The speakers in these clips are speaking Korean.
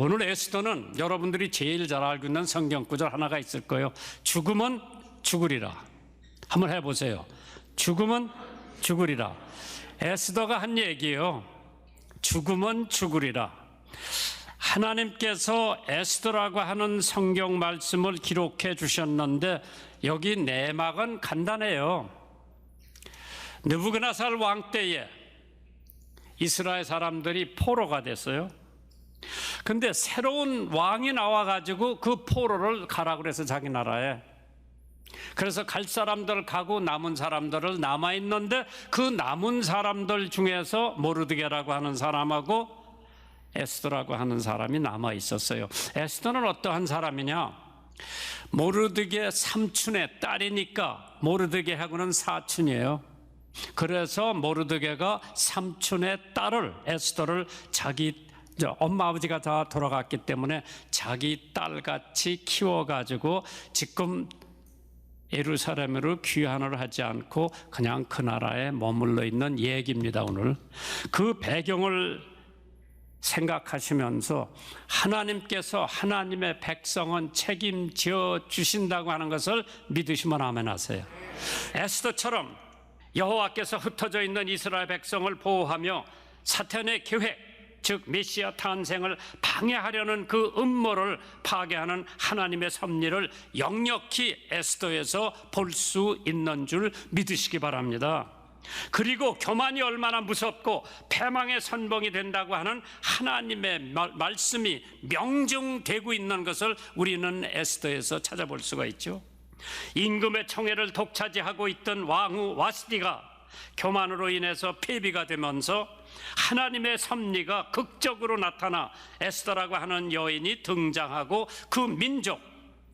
오늘 에스더는 여러분들이 제일 잘 알고 있는 성경 구절 하나가 있을 거예요. 죽으면 죽으리라. 한번 해보세요. 죽으면 죽으리라. 에스더가 한 얘기예요. 죽으면 죽으리라. 하나님께서 에스더라고 하는 성경 말씀을 기록해 주셨는데 여기 내막은 간단해요. 느부갓네살 왕 때에 이스라엘 사람들이 포로가 됐어요. 근데 새로운 왕이 나와가지고 그 포로를 가라 그래서 자기 나라에. 그래서 갈 사람들 가고 남은 사람들을 남아있는데 그 남은 사람들 중에서 모르드게라고 하는 사람하고 에스더라고 하는 사람이 남아있었어요. 에스더는 어떠한 사람이냐? 모르드게 삼촌의 딸이니까 모르드게하고는 사촌이에요. 그래서 모르드게가 삼촌의 딸을 에스더를 자기 엄마 아버지가 다 돌아갔기 때문에 자기 딸같이 키워가지고 지금 예루살렘으로 귀환을 하지 않고 그냥 그 나라에 머물러 있는 얘기입니다. 오늘 그 배경을 생각하시면서 하나님께서 하나님의 백성은 책임져 주신다고 하는 것을 믿으시면 아멘 하세요. 에스더처럼 여호와께서 흩어져 있는 이스라엘 백성을 보호하며 사탄의 계획, 즉 메시아 탄생을 방해하려는 그 음모를 파괴하는 하나님의 섭리를 역력히 에스더에서 볼 수 있는 줄 믿으시기 바랍니다. 그리고 교만이 얼마나 무섭고 패망의 선봉이 된다고 하는 하나님의 말씀이 명정되고 있는 것을 우리는 에스더에서 찾아볼 수가 있죠. 임금의 청해를 독차지하고 있던 왕후 와스디가 교만으로 인해서 폐비가 되면서 하나님의 섭리가 극적으로 나타나 에스더라고 하는 여인이 등장하고 그 민족,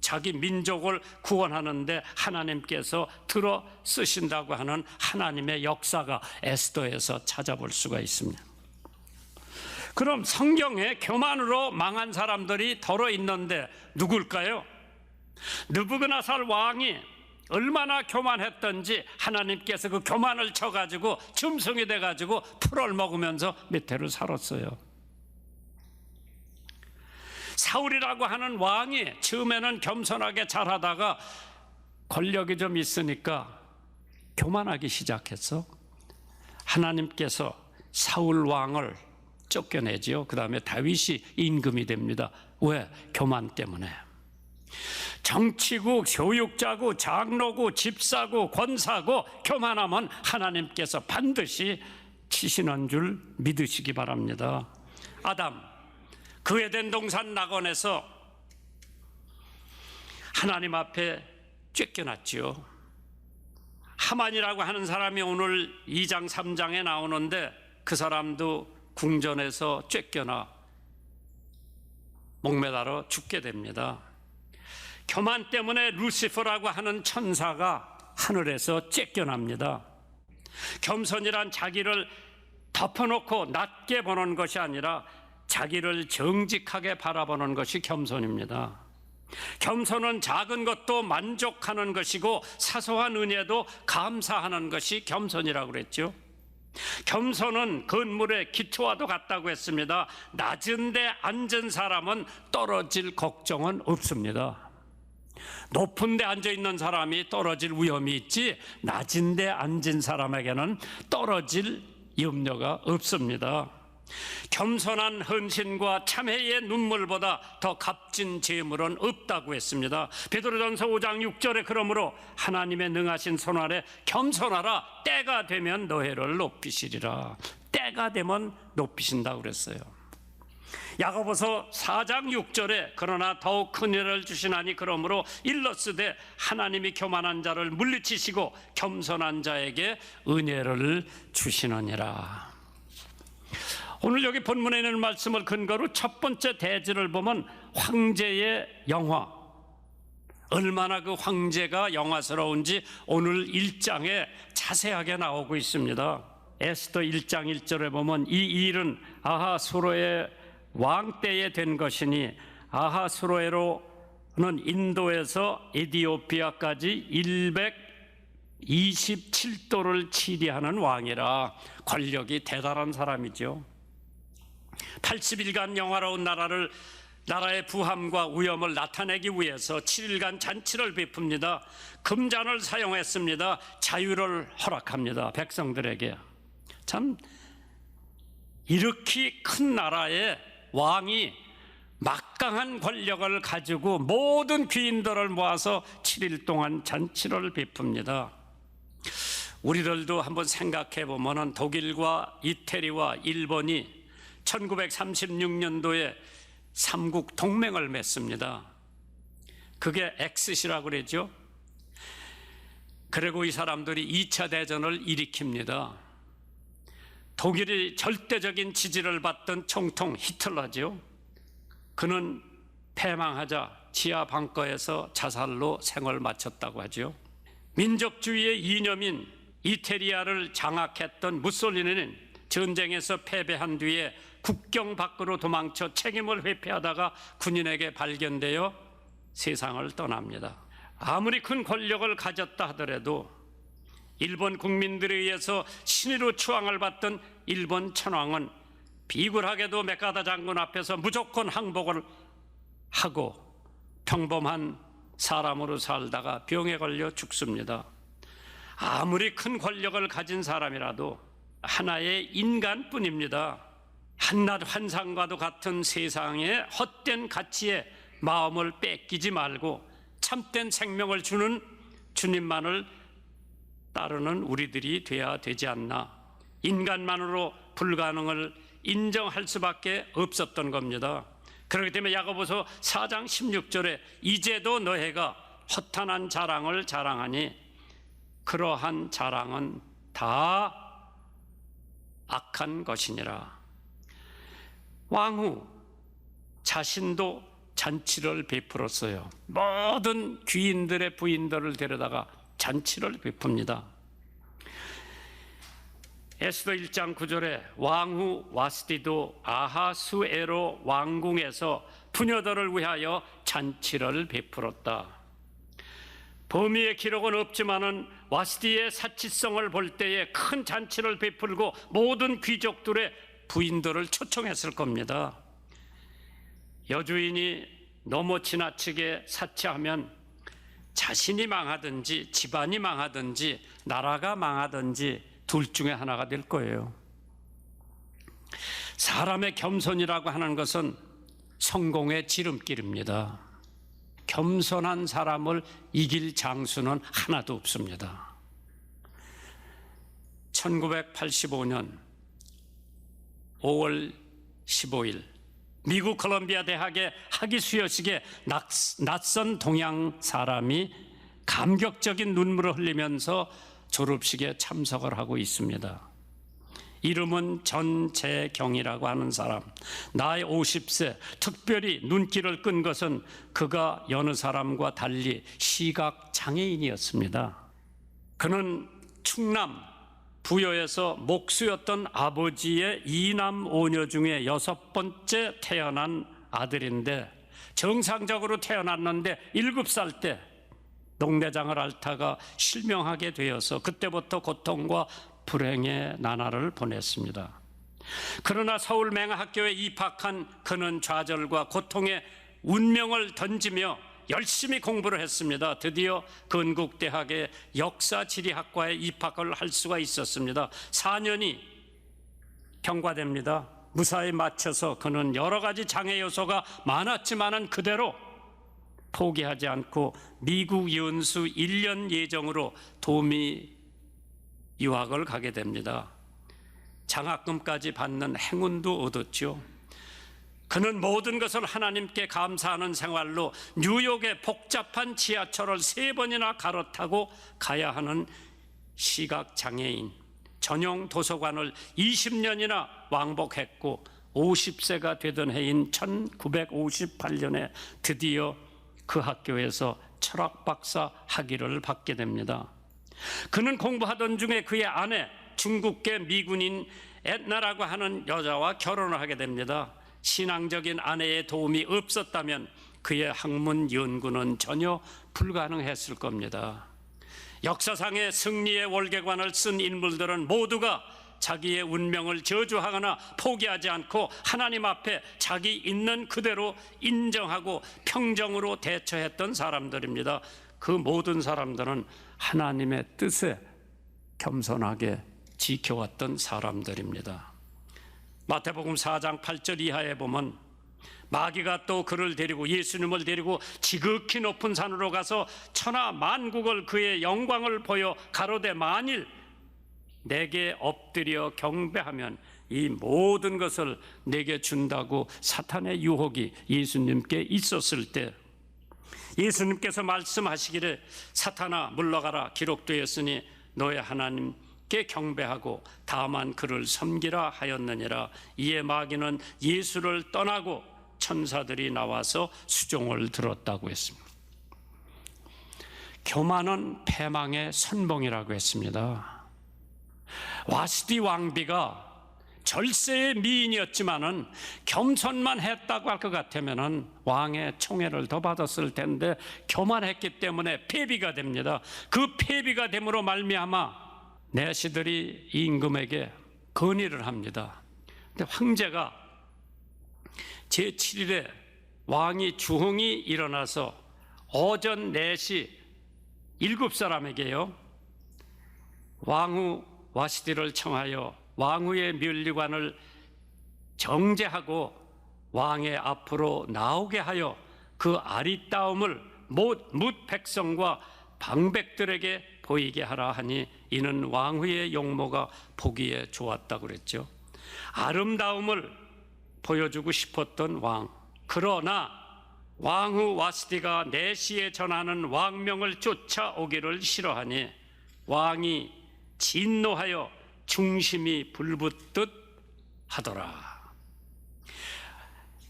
자기 민족을 구원하는데 하나님께서 들어 쓰신다고 하는 하나님의 역사가 에스더에서 찾아볼 수가 있습니다. 그럼 성경에 교만으로 망한 사람들이 덜어 있는데 누굴까요? 느부갓네살 왕이 얼마나 교만했던지 하나님께서 그 교만을 쳐가지고 짐승이 돼가지고 풀을 먹으면서 밑에를 살았어요. 사울이라고 하는 왕이 처음에는 겸손하게 잘하다가 권력이 좀 있으니까 교만하기 시작했어. 하나님께서 사울 왕을 쫓겨내지요. 그 다음에 다윗이 임금이 됩니다. 왜? 교만 때문에. 정치고 교육자고 장로고 집사고 권사고 교만하면 하나님께서 반드시 치시는 줄 믿으시기 바랍니다. 아담, 그 에덴 동산 낙원에서 하나님 앞에 쫓겨났지요. 하만이라고 하는 사람이 오늘 2장 3장에 나오는데 그 사람도 궁전에서 쫓겨나 목매달아 죽게 됩니다. 교만 때문에 루시퍼라고 하는 천사가 하늘에서 쫓겨납니다. 겸손이란 자기를 덮어놓고 낮게 보는 것이 아니라 자기를 정직하게 바라보는 것이 겸손입니다. 겸손은 작은 것도 만족하는 것이고 사소한 은혜도 감사하는 것이 겸손이라고 그랬죠. 겸손은 건물의 기초와도 같다고 했습니다. 낮은 데 앉은 사람은 떨어질 걱정은 없습니다. 높은 데 앉아있는 사람이 떨어질 위험이 있지 낮은 데 앉은 사람에게는 떨어질 염려가 없습니다. 겸손한 헌신과 참회의 눈물보다 더 값진 재물은 없다고 했습니다. 베드로전서 5장 6절에 그러므로 하나님의 능하신 손 아래 겸손하라. 때가 되면 너희를 높이시리라. 때가 되면 높이신다고 그랬어요. 야고보서 4장 6절에 그러나 더욱 큰 은혜를 주시나니 그러므로 일러스되 하나님이 교만한 자를 물리치시고 겸손한 자에게 은혜를 주시느니라. 오늘 여기 본문에 있는 말씀을 근거로 첫 번째 대지를 보면 황제의 영화, 얼마나 그 황제가 영화스러운지 오늘 1장에 자세하게 나오고 있습니다. 에스더 1장 1절에 보면 이 일은 아하수로의 왕 때에 된 것이니 아하수로에로는 인도에서 에디오피아까지 127도를 치리하는 왕이라. 권력이 대단한 사람이죠. 80일간 영화로운 나라를 나라의 부함과 위엄을 나타내기 위해서 7일간 잔치를 베풉니다. 금잔을 사용했습니다. 자유를 허락합니다. 백성들에게. 참 이렇게 큰 나라의 왕이 막강한 권력을 가지고 모든 귀인들을 모아서 7일 동안 잔치를 베풉니다. 우리들도 한번 생각해 보면 독일과 이태리와 일본이 1936년도에 삼국 동맹을 맺습니다. 그게 엑스시라고 그러죠. 그리고 이 사람들이 2차 대전을 일으킵니다. 독일이 절대적인 지지를 받던 총통 히틀러죠. 그는 패망하자 지하 벙커에서 자살로 생을 마쳤다고 하죠. 민족주의의 이념인 이태리아를 장악했던 무솔리니는 전쟁에서 패배한 뒤에 국경 밖으로 도망쳐 책임을 회피하다가 군인에게 발견되어 세상을 떠납니다. 아무리 큰 권력을 가졌다 하더라도 일본 국민들에 의해서 신의로 추앙을 받던 일본 천황은 비굴하게도 메카다 장군 앞에서 무조건 항복을 하고 평범한 사람으로 살다가 병에 걸려 죽습니다. 아무리 큰 권력을 가진 사람이라도 하나의 인간뿐입니다. 한낱 환상과도 같은 세상의 헛된 가치에 마음을 뺏기지 말고 참된 생명을 주는 주님만을 따르는 우리들이 돼야 되지 않나. 인간만으로 불가능을 인정할 수밖에 없었던 겁니다. 그렇기 때문에 야고보서 4장 16절에 이제도 너희가 허탄한 자랑을 자랑하니 그러한 자랑은 다 악한 것이니라. 왕후 자신도 잔치를 베풀었어요. 모든 귀인들의 부인들을 데려다가 잔치를 베풉니다. 에스더 1장 9절에 왕후 와스디도 아하수에로 왕궁에서 부녀들을 위하여 잔치를 베풀었다. 범위의 기록은 없지만은 와스디의 사치성을 볼 때에 큰 잔치를 베풀고 모든 귀족들의 부인들을 초청했을 겁니다. 여주인이 너무 지나치게 사치하면 자신이 망하든지 집안이 망하든지 나라가 망하든지 둘 중에 하나가 될 거예요. 사람의 겸손이라고 하는 것은 성공의 지름길입니다. 겸손한 사람을 이길 장수는 하나도 없습니다. 1985년 5월 15일 미국 콜롬비아 대학의 학위 수여식에 낯선 동양 사람이 감격적인 눈물을 흘리면서 졸업식에 참석을 하고 있습니다. 이름은 전재경이라고 하는 사람. 나이 50세, 특별히 눈길을 끈 것은 그가 여느 사람과 달리 시각장애인이었습니다. 그는 충남 부여에서 목수였던 아버지의 2남 5녀 중에 6번째 태어난 아들인데 정상적으로 태어났는데 7살 때 농내장을 앓다가 실명하게 되어서 그때부터 고통과 불행의 나날을 보냈습니다. 그러나 서울 맹학교에 입학한 그는 좌절과 고통에 운명을 던지며 열심히 공부를 했습니다. 드디어 건국대학의 역사지리학과에 입학을 할 수가 있었습니다. 4년이 경과됩니다. 무사히 마쳐서 그는 여러 가지 장애 요소가 많았지만은 그대로 포기하지 않고 미국 연수 1년 예정으로 도미 유학을 가게 됩니다. 장학금까지 받는 행운도 얻었죠. 그는 모든 것을 하나님께 감사하는 생활로 뉴욕의 복잡한 지하철을 3번이나 갈아타고 가야 하는 시각장애인, 전용 도서관을 20년이나 왕복했고 50세가 되던 해인 1958년에 드디어 그 학교에서 철학박사 학위를 받게 됩니다. 그는 공부하던 중에 그의 아내, 중국계 미군인 엣나라고 하는 여자와 결혼을 하게 됩니다. 신앙적인 아내의 도움이 없었다면 그의 학문 연구는 전혀 불가능했을 겁니다. 역사상의 승리의 월계관을 쓴 인물들은 모두가 자기의 운명을 저주하거나 포기하지 않고 하나님 앞에 자기 있는 그대로 인정하고 평정으로 대처했던 사람들입니다. 그 모든 사람들은 하나님의 뜻에 겸손하게 지켜왔던 사람들입니다. 마태복음 4장 8절 이하에 보면 마귀가 또 그를 데리고 예수님을 데리고 지극히 높은 산으로 가서 천하 만국을 그의 영광을 보여 가로되 만일 내게 엎드려 경배하면 이 모든 것을 내게 준다고 사탄의 유혹이 예수님께 있었을 때 예수님께서 말씀하시기를 사탄아 물러가라 기록되었으니 너의 하나님께 경배하고 다만 그를 섬기라 하였느니라. 이에 마귀는 예수를 떠나고 천사들이 나와서 수종을 들었다고 했습니다. 교만은 패망의 선봉이라고 했습니다. 와스디 왕비가 절세의 미인이었지만은 겸손만 했다고 할 것 같으면은 왕의 총애를 더 받았을 텐데 교만했기 때문에 패비가 됩니다. 그 패비가 됨으로 말미암아 내시들이 임금에게 건의를 합니다. 근데 황제가 제7일에 왕이 주흥이 일어나서 오전 4시 7사람에게요 왕후 와시디를 청하여 왕후의 면류관을 정제하고 왕의 앞으로 나오게 하여 그 아리따움을 뭇 백성과 방백들에게 보이게 하라 하니 이는 왕후의 용모가 보기에 좋았다고 그랬죠. 아름다움을 보여주고 싶었던 왕. 그러나 왕후 와스디가 4시에 전하는 왕명을 쫓아오기를 싫어하니 왕이 진노하여 중심이 불붙듯 하더라.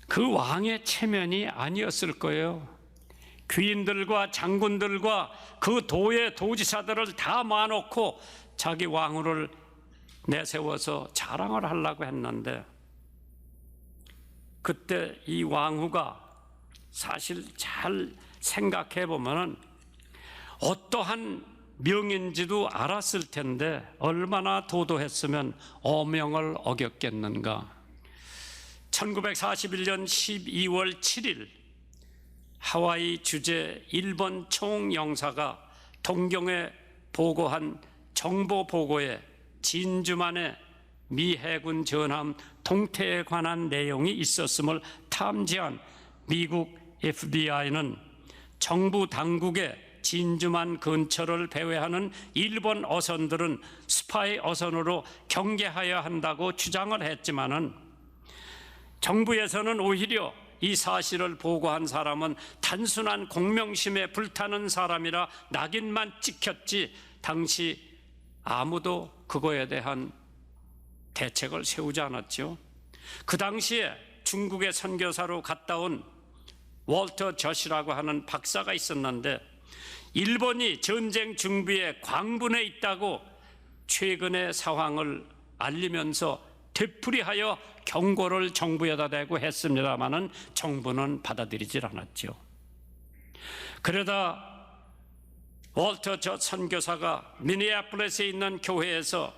그 왕의 체면이 아니었을 거예요. 귀인들과 장군들과 그 도의 도지사들을 다 모아놓고 자기 왕후를 내세워서 자랑을 하려고 했는데 그때 이 왕후가 사실 잘 생각해 보면 어떠한 명인지도 알았을 텐데 얼마나 도도했으면 어명을 어겼겠는가. 1941년 12월 7일 하와이 주재 일본 총영사가 동경에 보고한 정보 보고에 진주만의 미 해군 전함 동태에 관한 내용이 있었음을 탐지한 미국 FBI는 정부 당국에 진주만 근처를 배회하는 일본 어선들은 스파이 어선으로 경계하여야 한다고 주장을 했지만은 정부에서는 오히려 이 사실을 보고한 사람은 단순한 공명심에 불타는 사람이라 낙인만 찍혔지 당시 아무도 그거에 대한 대책을 세우지 않았죠. 그 당시에 중국의 선교사로 갔다 온 월터 젖이라고 하는 박사가 있었는데 일본이 전쟁 준비에 광분해 있다고 최근의 상황을 알리면서 되풀이하여 경고를 정부에다 대고 했습니다마는 정부는 받아들이질 않았죠. 그러다 월터 젖 선교사가 미니애폴리스에 있는 교회에서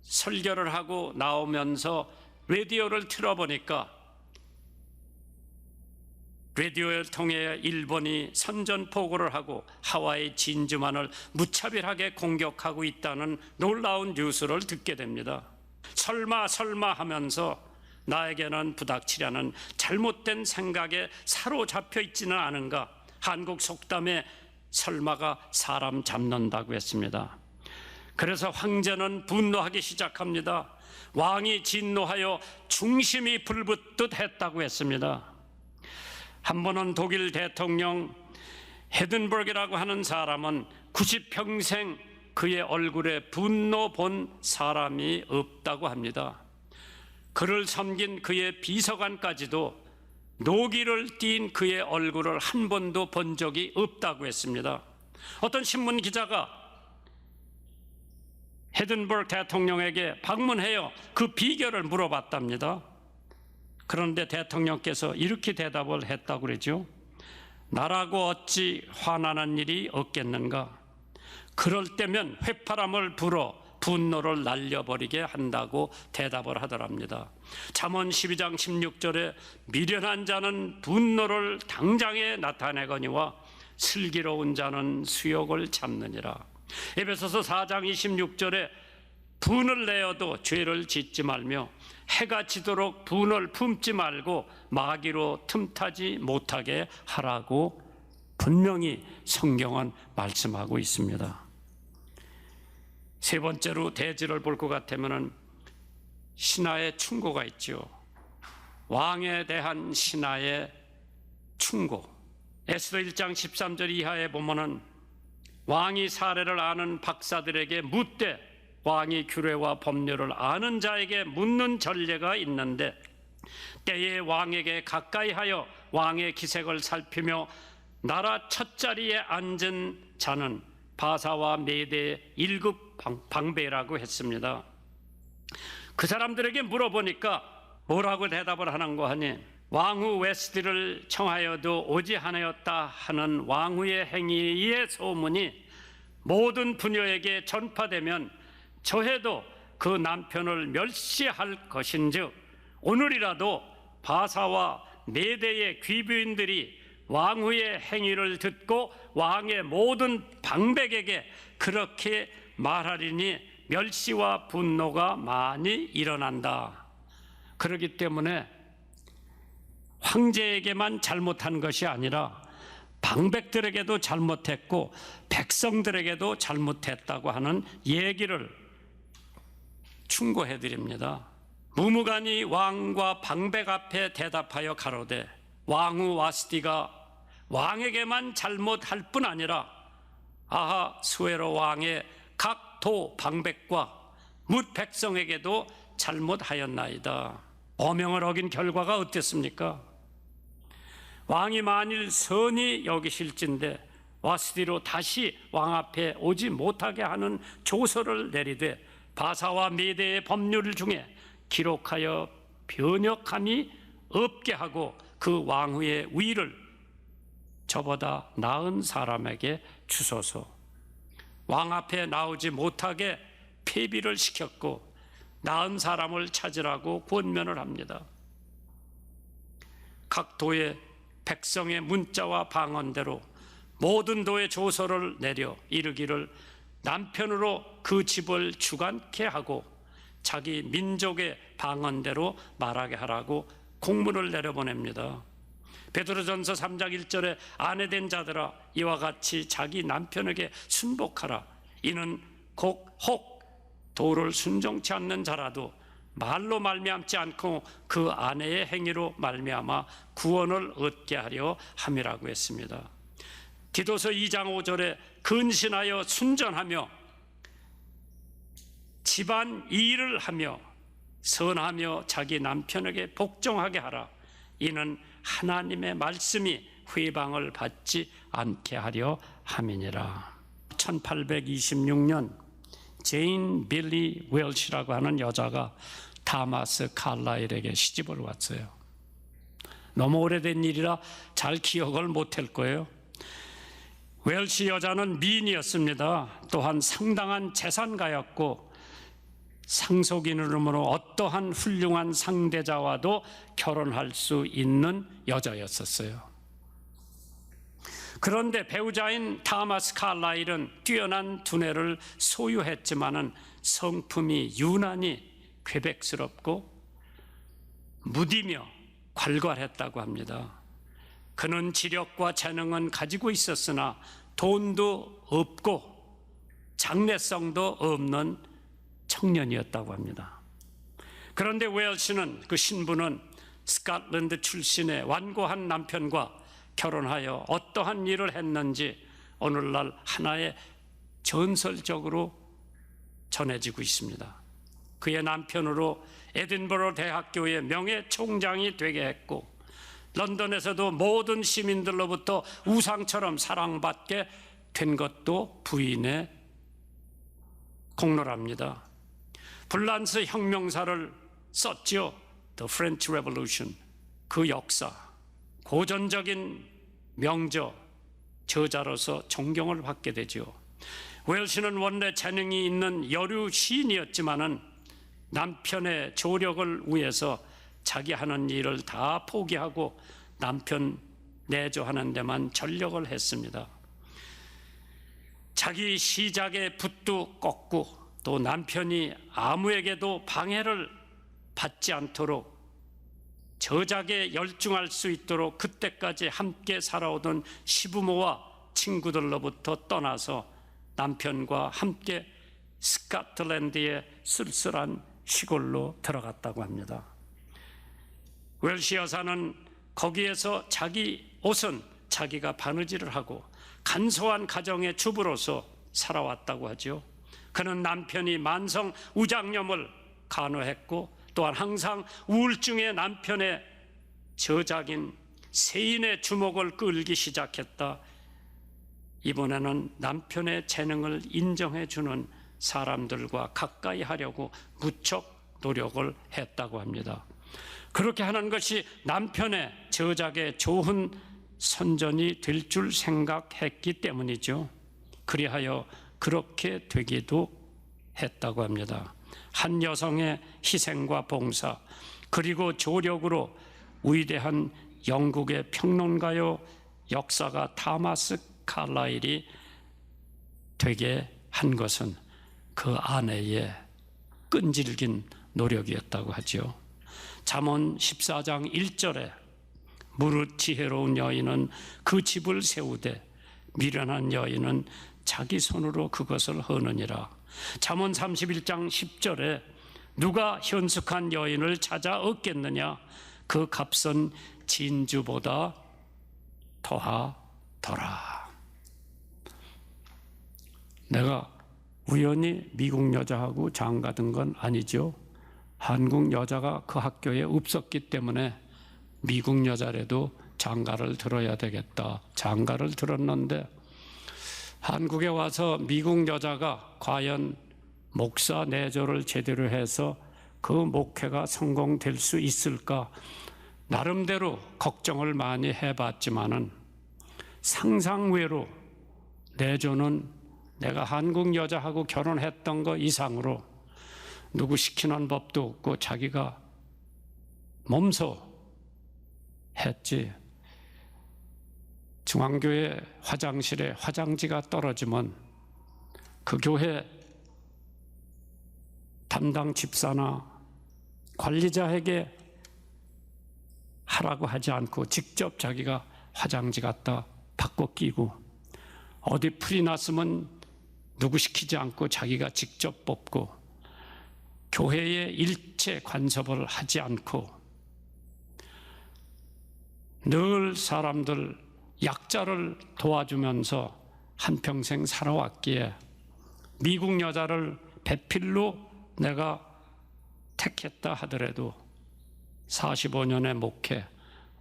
설교를 하고 나오면서 라디오를 틀어보니까 라디오를 통해 일본이 선전포고를 하고 하와이 진주만을 무차별하게 공격하고 있다는 놀라운 뉴스를 듣게 됩니다. 설마 하면서 나에게는 부닥치려는 잘못된 생각에 사로잡혀 있지는 않은가. 한국 속담에 설마가 사람 잡는다고 했습니다. 그래서 황제는 분노하기 시작합니다. 왕이 진노하여 중심이 불붙듯 했다고 했습니다. 한 번은 독일 대통령 헤든버그라고 하는 사람은 90평생 그의 얼굴에 분노 본 사람이 없다고 합니다. 그를 섬긴 그의 비서관까지도 노기를 띤 그의 얼굴을 한 번도 본 적이 없다고 했습니다. 어떤 신문 기자가 헤든버그 대통령에게 방문해요. 그 비결을 물어봤답니다. 그런데 대통령께서 이렇게 대답을 했다고 그러죠. 나라고 어찌 화나는 일이 없겠는가. 그럴 때면 휘파람을 불어 분노를 날려버리게 한다고 대답을 하더랍니다. 잠언 12장 16절에 미련한 자는 분노를 당장에 나타내거니와 슬기로운 자는 수욕을 참느니라. 에베소서 4장 26절에 분을 내어도 죄를 짓지 말며 해가 지도록 분을 품지 말고 마귀로 틈타지 못하게 하라고 분명히 성경은 말씀하고 있습니다. 세 번째로 대지를 볼 것 같으면 신하의 충고가 있죠. 왕에 대한 신하의 충고. 에스더 1장 13절 이하에 보면은 왕이 사례를 아는 박사들에게 묻되 왕이 규례와 법률을 아는 자에게 묻는 전례가 있는데 때에 왕에게 가까이 하여 왕의 기색을 살피며 나라 첫자리에 앉은 자는 바사와 메대의 1급 방배라고 했습니다. 그 사람들에게 물어보니까 뭐라고 대답을 하는가 하니 왕후 웨스티를 청하여도 오지 않았다 하는 왕후의 행위의 소문이 모든 부녀에게 전파되면 저해도 그 남편을 멸시할 것인즉 오늘이라도 바사와 메대의 귀부인들이 왕후의 행위를 듣고 왕의 모든 방백에게 그렇게 말하리니 멸시와 분노가 많이 일어난다. 그렇기 때문에 황제에게만 잘못한 것이 아니라 방백들에게도 잘못했고 백성들에게도 잘못했다고 하는 얘기를 충고해 드립니다. 무무간이 왕과 방백 앞에 대답하여 가로되 왕후 와스티가 왕에게만 잘못할 뿐 아니라 아하수에로 왕의 각 도 방백과 뭇 백성에게도 잘못하였나이다. 어명을 어긴 결과가 어땠습니까? 왕이 만일 선히 여기실진데 와스티로 다시 왕 앞에 오지 못하게 하는 조서를 내리되 바사와 메대의 법률 중에 기록하여 변역함이 없게 하고 그 왕후의 위를 저보다 나은 사람에게 주소서. 왕 앞에 나오지 못하게 폐비를 시켰고 나은 사람을 찾으라고 권면을 합니다. 각 도의 백성의 문자와 방언대로 모든 도의 조서를 내려 이르기를 남편으로 그 집을 주관케 하고 자기 민족의 방언대로 말하게 하라고 공문을 내려보냅니다. 베드로전서 3장 1절에 아내된 자들아 이와 같이 자기 남편에게 순복하라. 이는 혹 도를 순종치 않는 자라도 말로 말미암지 않고 그 아내의 행위로 말미암아 구원을 얻게 하려 함이라고 했습니다. 디도서 2장 5절에 근신하여 순전하며 집안 일을 하며 선하며 자기 남편에게 복종하게 하라. 이는 하나님의 말씀이 회방을 받지 않게 하려 함이니라. 1826년 제인 빌리 웰시라고 하는 여자가 타마스 칼라일에게 시집을 왔어요. 너무 오래된 일이라 잘 기억을 못할 거예요. 웰시 여자는 미인이었습니다. 또한 상당한 재산가였고 상속인으로 어떠한 훌륭한 상대자와도 결혼할 수 있는 여자였었어요. 그런데 배우자인 타마스 칼라일은 뛰어난 두뇌를 소유했지만은 성품이 유난히 괴백스럽고 무디며 괄괄했다고 합니다. 그는 지력과 재능은 가지고 있었으나 돈도 없고 장래성도 없는 청년이었다고 합니다. 그런데 웰시는 그 신부는 스코틀랜드 출신의 완고한 남편과 결혼하여 어떠한 일을 했는지 오늘날 하나의 전설적으로 전해지고 있습니다. 그의 남편으로 에딘버러 대학교의 명예 총장이 되게 했고 런던에서도 모든 시민들로부터 우상처럼 사랑받게 된 것도 부인의 공로랍니다. 플란스 혁명사를 썼죠. The French Revolution. 그 역사, 고전적인 명저, 저자로서 존경을 받게 되죠. 웰시는 원래 재능이 있는 여류 시인이었지만은 남편의 조력을 위해서 자기 하는 일을 다 포기하고 남편 내조하는 데만 전력을 했습니다. 자기 시작의 붓도 꺾고 또 남편이 아무에게도 방해를 받지 않도록 저작에 열중할 수 있도록 그때까지 함께 살아오던 시부모와 친구들로부터 떠나서 남편과 함께 스코틀랜드의 쓸쓸한 시골로 들어갔다고 합니다. 웰시 여사는 거기에서 자기 옷은 자기가 바느질을 하고 간소한 가정의 주부로서 살아왔다고 하죠. 그는 남편이 만성 우장염을 간호했고 또한 항상 우울증의 남편의 저작인 세인의 주목을 끌기 시작했다. 이번에는 남편의 재능을 인정해 주는 사람들과 가까이 하려고 무척 노력을 했다고 합니다. 그렇게 하는 것이 남편의 저작에 좋은 선전이 될 줄 생각했기 때문이죠. 그리하여 그렇게 되기도 했다고 합니다. 한 여성의 희생과 봉사 그리고 조력으로 위대한 영국의 평론가요 역사가 타마스 칼라일이 되게 한 것은 그 아내의 끈질긴 노력이었다고 하죠. 잠언 14장 1절에 무릇 지혜로운 여인은 그 집을 세우되 미련한 여인은 자기 손으로 그것을 허느니라. 잠언 31장 10절에 누가 현숙한 여인을 찾아 얻겠느냐 그 값은 진주보다 더하더라. 내가 우연히 미국 여자하고 장가든 건 아니죠. 한국 여자가 그 학교에 없었기 때문에 미국 여자라도 장가를 들어야 되겠다. 장가를 들었는데 한국에 와서 미국 여자가 과연 목사 내조를 제대로 해서 그 목회가 성공될 수 있을까 나름대로 걱정을 많이 해봤지만은 상상외로 내조는 내가 한국 여자하고 결혼했던 거 이상으로 누구 시키는 법도 없고 자기가 몸소 했지. 중앙교회 화장실에 화장지가 떨어지면 그 교회 담당 집사나 관리자에게 하라고 하지 않고 직접 자기가 화장지 갖다 바꿔 끼고 어디 풀이 났으면 누구 시키지 않고 자기가 직접 뽑고 교회에 일체 간섭을 하지 않고 늘 사람들 약자를 도와주면서 한평생 살아왔기에 미국 여자를 배필로 내가 택했다 하더라도 45년의 목회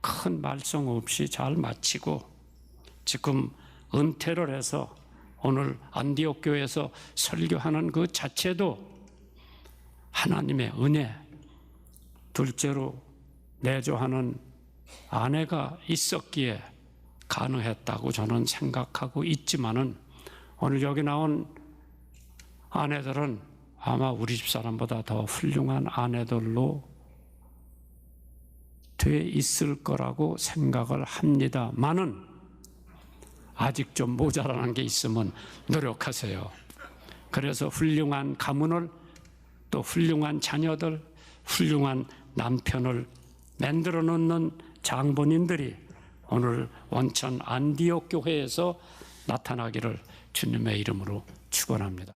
큰 말썽 없이 잘 마치고 지금 은퇴를 해서 오늘 안디옥 교회에서 설교하는 그 자체도 하나님의 은혜, 둘째로 내조하는 아내가 있었기에 가능했다고 저는 생각하고 있지만은 오늘 여기 나온 아내들은 아마 우리 집 사람보다 더 훌륭한 아내들로 돼 있을 거라고 생각을 합니다만은 아직 좀 모자라는 게 있으면 노력하세요. 그래서 훌륭한 가문을 또 훌륭한 자녀들, 훌륭한 남편을 만들어 놓는 장본인들이 오늘 원천 안디옥 교회에서 나타나기를 주님의 이름으로 축원합니다.